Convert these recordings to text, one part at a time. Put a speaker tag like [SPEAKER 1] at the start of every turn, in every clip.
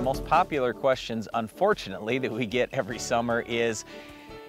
[SPEAKER 1] most popular questions, unfortunately, that we get every summer is,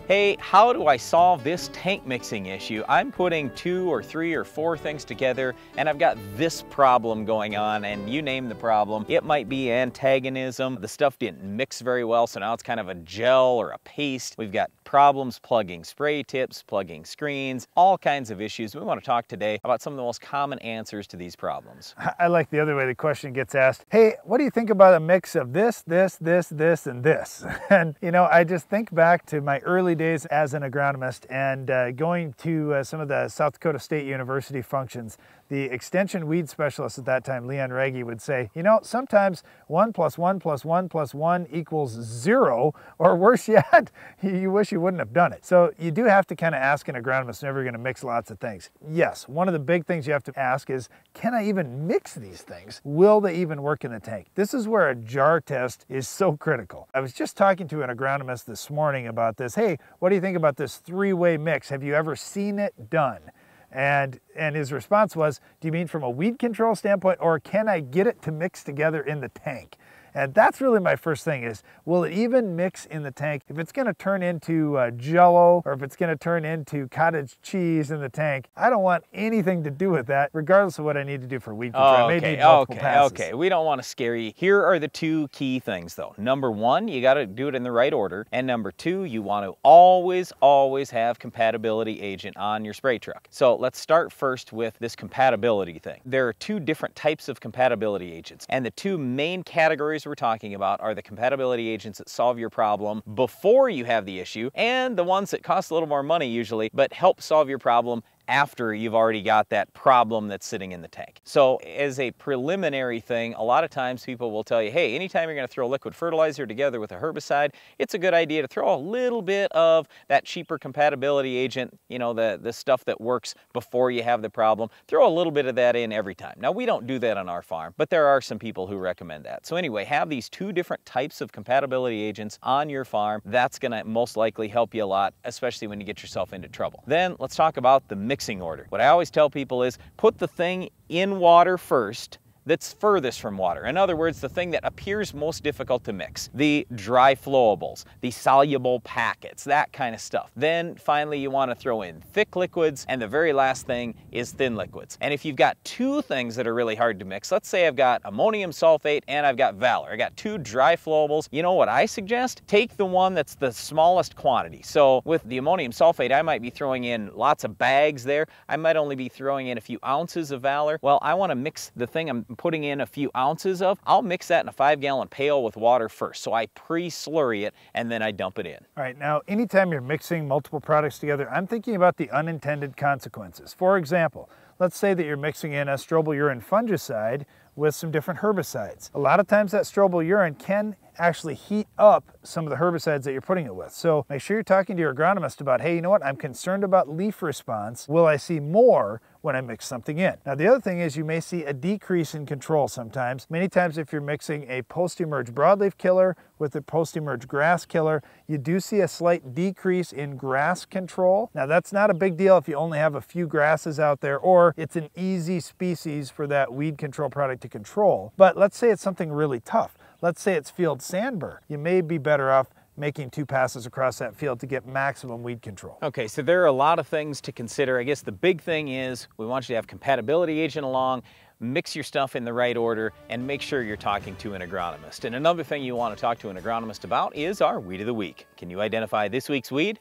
[SPEAKER 1] hey, how do I solve this tank mixing issue? I'm putting 2 or 3 or 4 things together and I've got this problem going on, and you name the problem. It might be antagonism. The stuff didn't mix very well, so now it's kind of a gel or a paste. We've got problems plugging spray tips, plugging screens, all kinds of issues. We want to talk today about some of the most common answers to these problems.
[SPEAKER 2] I like the other way the question gets asked. Hey, what do you think about a mix of this, and this? And you know, I just think back to my early days as an agronomist and going to some of the South Dakota State University functions. The extension weed specialist at that time, Leon Reggie, would say, you know, sometimes 1 + 1 + 1 + 1 = 0, or worse yet, you wish you wouldn't have done it. So you do have to kind of ask an agronomist whenever you're going to mix lots of things. Yes, one of the big things you have to ask is, can I even mix these things? Will they even work in the tank? This is where a jar test is so critical. I was just talking to an agronomist this morning about this. Hey, what do you think about this 3-way mix? Have you ever seen it done? And his response was, do you mean from a weed control standpoint, or can I get it to mix together in the tank? And that's really my first thing is, will it even mix in the tank? If it's gonna turn into Jell-O, or if it's gonna turn into cottage cheese in the tank, I don't want anything to do with that, regardless of what I need to do for weed control. I may need multiple passes.
[SPEAKER 1] Okay, we don't want to scare you. Here are the 2 key things though. Number 1, you gotta do it in the right order. And number 2, you want to always have compatibility agent on your spray truck. So let's start first with this compatibility thing. There are 2 different types of compatibility agents, and the 2 main categories we're talking about are the compatibility agents that solve your problem before you have the issue, and the ones that cost a little more money usually, but help solve your problem after you've already got that problem that's sitting in the tank. So as a preliminary thing, a lot of times people will tell you, hey, anytime you're going to throw liquid fertilizer together with a herbicide, it's a good idea to throw a little bit of that cheaper compatibility agent, you know, the stuff that works before you have the problem. Throw a little bit of that in every time. Now, we don't do that on our farm, but there are some people who recommend that. So anyway, have these 2 different types of compatibility agents on your farm. That's going to most likely help you a lot, especially when you get yourself into trouble. Then let's talk about the mixing order. What I always tell people is, put the thing in water first that's furthest from water. In other words, the thing that appears most difficult to mix. The dry flowables, the soluble packets, that kind of stuff. Then finally you want to throw in thick liquids, and the very last thing is thin liquids. And if you've got 2 things that are really hard to mix, let's say I've got ammonium sulfate and I've got Valor. I got 2 dry flowables. You know what I suggest? Take the one that's the smallest quantity. So with the ammonium sulfate, I might be throwing in lots of bags there. I might only be throwing in a few ounces of Valor. Well, I want to mix the thing I'm putting in a few ounces of. I'll mix that in a 5-gallon pail with water first. So I pre-slurry it and then I dump it in.
[SPEAKER 2] All right, now anytime you're mixing multiple products together, I'm thinking about the unintended consequences. For example, let's say that you're mixing in a strobilurin fungicide with some different herbicides. A lot of times that strobilurin can actually heat up some of the herbicides that you're putting it with. So make sure you're talking to your agronomist about, hey, you know what, I'm concerned about leaf response. Will I see more when I mix something in? Now, the other thing is you may see a decrease in control sometimes. Many times if you're mixing a post-emerge broadleaf killer with a post-emerge grass killer, you do see a slight decrease in grass control. Now, that's not a big deal if you only have a few grasses out there, or it's an easy species for that weed control product to control. But let's say it's something really tough. Let's say it's field sandbur. You may be better off making 2 passes across that field to get maximum weed control.
[SPEAKER 1] Okay, so there are a lot of things to consider. I guess the big thing is we want you to have compatibility agent along, mix your stuff in the right order, and make sure you're talking to an agronomist. And another thing you want to talk to an agronomist about is our Weed of the Week. Can you identify this week's weed?